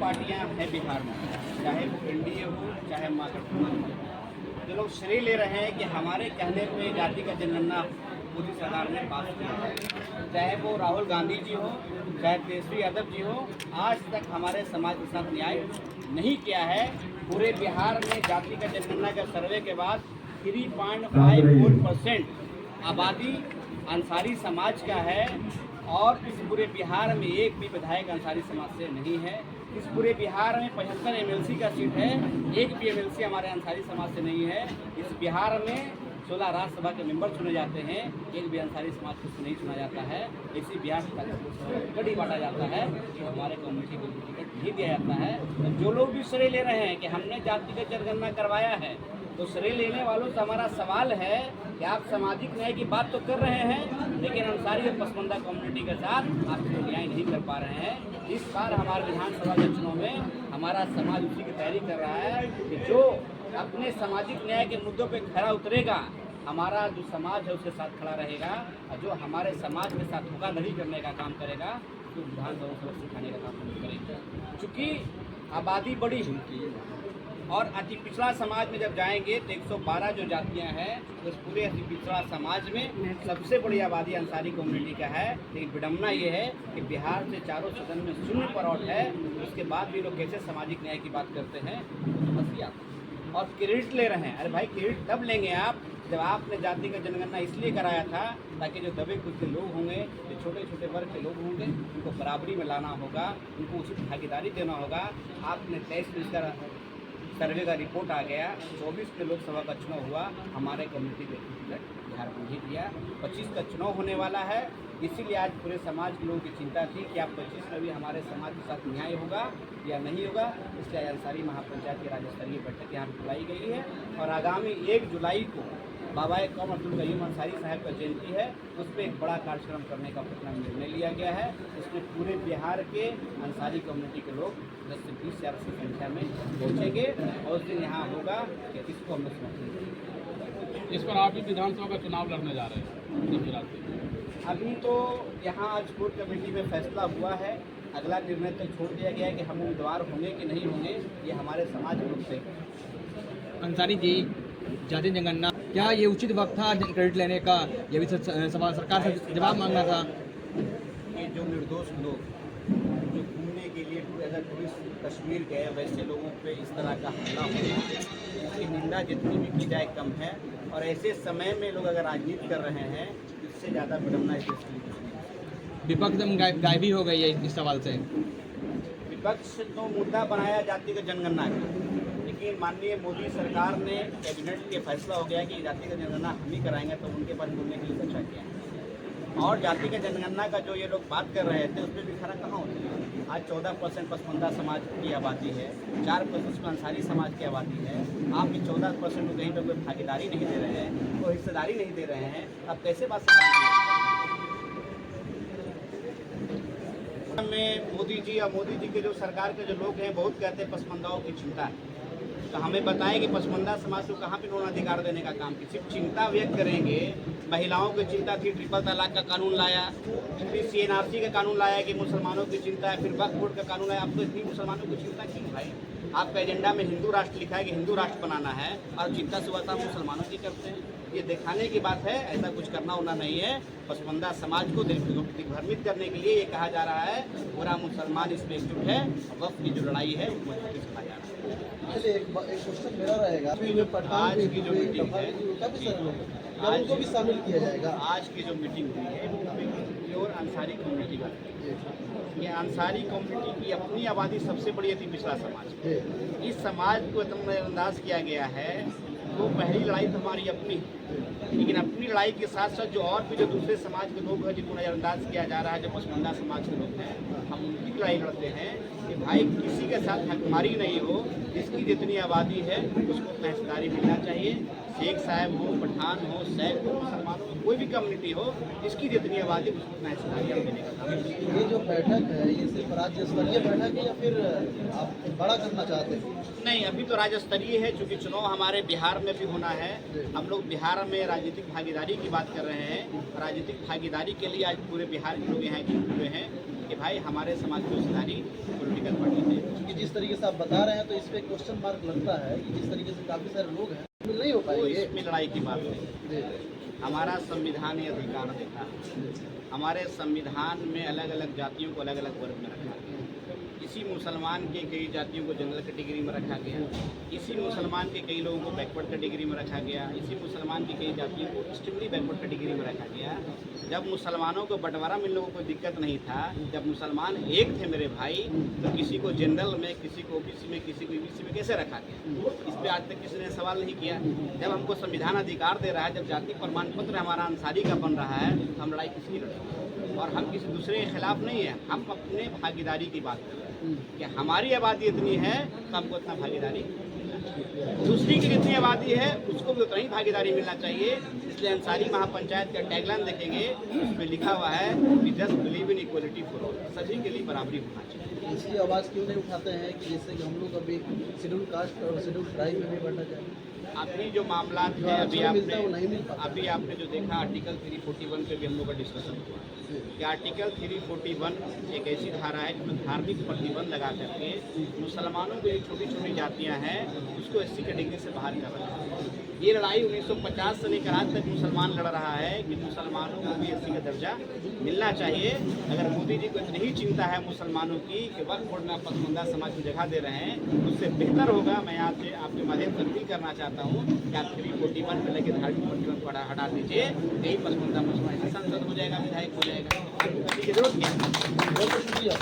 पार्टियां हैं बिहार में, चाहे वो एनडीए हो चाहे महागठबंधन हो, जो लोग श्रेय ले रहे हैं कि हमारे कहने पे जाति का जनगणना मोदी सरकार ने पास किया है, चाहे वो राहुल गांधी जी हो चाहे तेजस्वी यादव जी हो, आज तक हमारे समाज के साथ न्याय नहीं किया है। पूरे बिहार में जाति का जनगणना का सर्वे के बाद 3.54% आबादी अंसारी समाज का है और इस पूरे बिहार में एक भी विधायक अंसारी समाज से नहीं है। इस पूरे बिहार में 75 एमएलसी का सीट है, एक भी एमएलसी हमारे अंसारी समाज से नहीं है। इस बिहार में 16 राज्यसभा के मेंबर चुने जाते हैं, एक भी अंसारी समाज को नहीं चुना जाता है। इसी बिहार से टिकट ही बांटा जाता है कि हमारे कम्युनिटी को टिकट नहीं दिया जाता है। तो जो लोग भी श्रेय ले रहे हैं कि हमने जाति का जनगणना करवाया है, तो श्रेय लेने वालों से हमारा सवाल है कि आप सामाजिक न्याय की बात तो कर रहे हैं, लेकिन अंसारी और पसमानदा कम्युनिटी के साथ आप न्याय नहीं कर पा रहे हैं। इस बार हमारे विधानसभा के चुनाव में हमारा समाज उसी की तैयारी कर रहा है कि जो अपने सामाजिक न्याय के मुद्दों पे खरा उतरेगा, हमारा जो समाज है उसके साथ खड़ा रहेगा, और जो हमारे समाज के साथ धोखाधड़ी करने का काम करेगा तो विधानसभा सबक सिखाने का काम नहीं करेगा। चूँकि आबादी बड़ी है और अति पिछड़ा समाज में जब जाएंगे तो 112 जो जातियां हैं उस पूरे अति पिछड़ा समाज में सबसे बड़ी आबादी अंसारी कम्युनिटी का है। लेकिन विडम्बना ये है कि बिहार से चारों सदन में शून्य पर आउट है, उसके बाद भी लोग कैसे सामाजिक न्याय की बात करते हैं तो हंसी आती है और क्रेडिट ले रहे हैं। अरे भाई, क्रेडिट तब लेंगे आप जब आपने जाति का जनगणना इसलिए कराया था ताकि जो दबे कुछ लोग होंगे, जो छोटे छोटे वर्ग के लोग होंगे, उनको बराबरी में लाना होगा, उनको उचित भागीदारी देना होगा। आपने 23 में इसका सर्वे का रिपोर्ट आ गया, 24 में लोकसभा का चुनाव हुआ, हमारे कम्युनिटी को टिकट बिहार को नहीं दिया। 25 का चुनाव होने वाला है, इसीलिए आज पूरे समाज के लोगों की चिंता थी कि आप 25 में भी हमारे समाज के साथ न्याय होगा या नहीं होगा। इसलिए अंसारी महापंचायत की राज्य स्तरीय बैठक यहाँ पर बुलाई गई है और आगामी 1 जुलाई को बाबा कौम अब्दुल कयूम अंसारी साहब का जयंती है, उस पर एक बड़ा कार्यक्रम करने का पटना में निर्णय लिया गया है। इसमें पूरे बिहार के अंसारी कम्युनिटी के लोग 10 से 20 हज़ार की संख्या में पहुँचेंगे और उस दिन यहाँ होगा कि किसको हम समर्थन देंगे। इस पर आप ही विधानसभा का चुनाव लड़ने जा रहे हैं? अभी तो यहाँ आज कोर कमेटी में फैसला हुआ है, अगला निर्णय तक छोड़ दिया गया है कि हम उम्मीदवार होंगे कि नहीं होंगे, ये हमारे समाज के लोग से। अंसारी जी, जाति जनगणना क्या ये उचित वक्त था क्रेडिट लेने का? ये भी सरकार से जवाब मांगना था। ये जो निर्दोष लोग जो घूमने के लिए अगर टूरिस्ट कश्मीर गए, वैसे लोगों पे इस तरह का हमला होना, इसकी निंदा जितनी भी की जाए कम है। और ऐसे समय में लोग अगर राजनीति कर रहे हैं, इससे ज़्यादा विडम्बना इस देश के लिए कुछ नहीं। विपक्ष एकदम गायबी हो गई है इस सवाल से। विपक्ष तो मुद्दा बनाया जाति का जनगणना का, लेकिन माननीय मोदी सरकार ने कैबिनेट के फैसला हो गया कि जाति का जनगणना हम ही कराएंगे, तो उनके पास बोलने के लिए चर्चा किया है। और जाति का जनगणना का जो ये लोग बात कर रहे थे, उसमें भी खरा कहाँ होती है। आज 14% पसमानदा समाज की आबादी है, 4% अंसारी समाज की आबादी है। आप भी 14% को कहीं पर कोई भागीदारी नहीं दे रहे हैं, कोई हिस्सेदारी नहीं दे रहे हैं, अब कैसे बात में मोदी जी और मोदी जी के जो सरकार के जो लोग हैं बहुत कहते हैं पसमानदाओं की चिंता है। तो हमें बताएं कि पसमानदा समाज को कहाँ पे उन्होंने अधिकार देने का काम किया? सिर्फ चिंता व्यक्त करेंगे। महिलाओं की चिंता थी, ट्रिपल तलाक का कानून लाया, फिर CNRC का कानून लाया कि मुसलमानों की चिंता है, फिर वक्फ बोर्ड का कानून लाया। अब तो इतनी मुसलमानों की चिंता क्यों भाई? आपका एजेंडा में हिंदू राष्ट्र लिखा है कि हिंदू राष्ट्र बनाना है और चिंता सुबह आप मुसलमानों की करते हैं। ये दिखाने की बात है, ऐसा कुछ करना होना नहीं है। पसमानदा समाज को दिग्भ्रमित करने के लिए ये कहा जा रहा है पूरा मुसलमान इसमें एकजुट है, वक्फ की जो लड़ाई है वो मजबूती से कहा जा रहा है। चलिए एक क्वेश्चन मेरा रहेगा, आज की जो मीटिंग है आज को भी शामिल किया जाएगा। आज की जो मीटिंग हुई है प्योर अंसारी कम्युनिटी का, ये अंसारी कम्युनिटी की अपनी आबादी सबसे बड़ी अति पिछड़ा समाज है। इस समाज को इतना नज़रअंदाज किया गया है। तो पहली लड़ाई तो हमारी अपनी है, लेकिन अपनी लड़ाई के साथ साथ जो और भी जो दूसरे समाज के लोग हैं जिनको नज़रअंदाज किया जा रहा है, जो पसमानदा समाज के लोग हैं, हम उनकी लड़ाई लड़ते हैं कि भाई किसी के साथ हकमारी नहीं हो। जिसकी जितनी आबादी है उसको अपना हिस्सेदारी मिलना चाहिए। शेख साहब हो, पठान हो, सैफ हो, मुसलमान हो, कोई भी कम्युनिटी हो, जिसकी जितनी आबादी उसको अपना हिस्सेदारी देने का काम। ये जो बैठक है ये सिर्फ राज्य स्तरीय बैठक है या फिर आप बड़ा करना चाहते हैं? नहीं, अभी तो राज्य स्तरीय है, चूँकि चुनाव हमारे बिहार में भी होना है। हम लोग बिहार में राजनीतिक भागीदारी की बात कर रहे हैं। राजनीतिक भागीदारी के लिए आज पूरे बिहार के लोग यहाँ जुटे हैं कि भाई हमारे समाज की हिस्सेदारी पॉलिटिकल पार्टी से जिस तरीके से आप बता रहे हैं तो इस पे क्वेश्चन मार्क लगता है कि जिस तरीके से काफ़ी सारे लोग हैं नहीं हो तो पाएंगे। इसमें लड़ाई की बात नहीं। जी। हमारा संविधान ये अधिकार देता है। हमारे संविधान में अलग अलग जातियों को अलग अलग वर्ग में रखा गया। इसी मुसलमान के कई जातियों को जनरल कैटेगरी में रखा गया, इसी मुसलमान के कई लोगों को बैकवर्ड कैटेगरी में रखा गया, इसी मुसलमान की कई जातियों को एक्सट्रीमली बैकवर्ड कैटेगरी में रखा गया। जब मुसलमानों को बंटवारा मिलने को कोई दिक्कत नहीं था, जब मुसलमान एक थे मेरे भाई, तो किसी को जनरल में, किसी को ओबीसी में, किसी को ईबीसी में कैसे रखा गया? इस पर आज तक किसी ने सवाल नहीं किया। जब हमको संविधान अधिकार दे रहा है, जब जाति प्रमाण पत्र हमारा अंसारी का बन रहा है, तो हम लड़ाई किसकी लड़ेंगे? और हम किसी दूसरे के खिलाफ नहीं है, हम अपने भागीदारी की बात कर रहे हैं कि हमारी आबादी इतनी है तो हमको इतना भागीदारी, दूसरी की जितनी आबादी है उसको भी उतना ही भागीदारी मिलना चाहिए। इसलिए अंसारी महापंचायत का टैगलाइन देखेंगे, उसमें लिखा हुआ है कि just believe in equality for all, सभी के लिए बराबरी होना चाहिए। इसकी आवाज़ क्यों नहीं उठाते हैं कि जैसे कि हम लोग अभी शेड्यूल कास्ट और शेड्यूल ट्राइब में भी बढ़ना चाहिए? अभी जो मामला है, मिलता है वो नहीं मिल पाता। अभी आपने जो देखा आर्टिकल 341 पे भी हम लोग का डिस्कशन हुआ कि आर्टिकल 341 एक ऐसी धारा है जिसमें धार्मिक प्रतिबंध लगा करके मुसलमानों की जो छोटी छोटी जातियां हैं उसको एससी कैटेगरी से बाहर कर रहा है। ये लड़ाई 1950 से लेकर आज तक मुसलमान लड़ रहा है कि मुसलमानों को भी एससी का दर्जा मिलना चाहिए। अगर मोदी जी को इतनी ही चिंता है मुसलमानों की कि वक्फ बोर्ड में पसमानदा समाज को जगह दे रहे हैं, उससे बेहतर होगा, मैं यहाँ से आपके माध्यम से अपील करना चाहता हूँ कि आप 341 में लगे धार्मिक प्रतिबंध को हटा दीजिए, यही पसमानदा मुसलमान संसद हो जाएगा, विधायक हो जाएगा, आपको करने की जरूरत क्या है? बहुत शुक्रिया।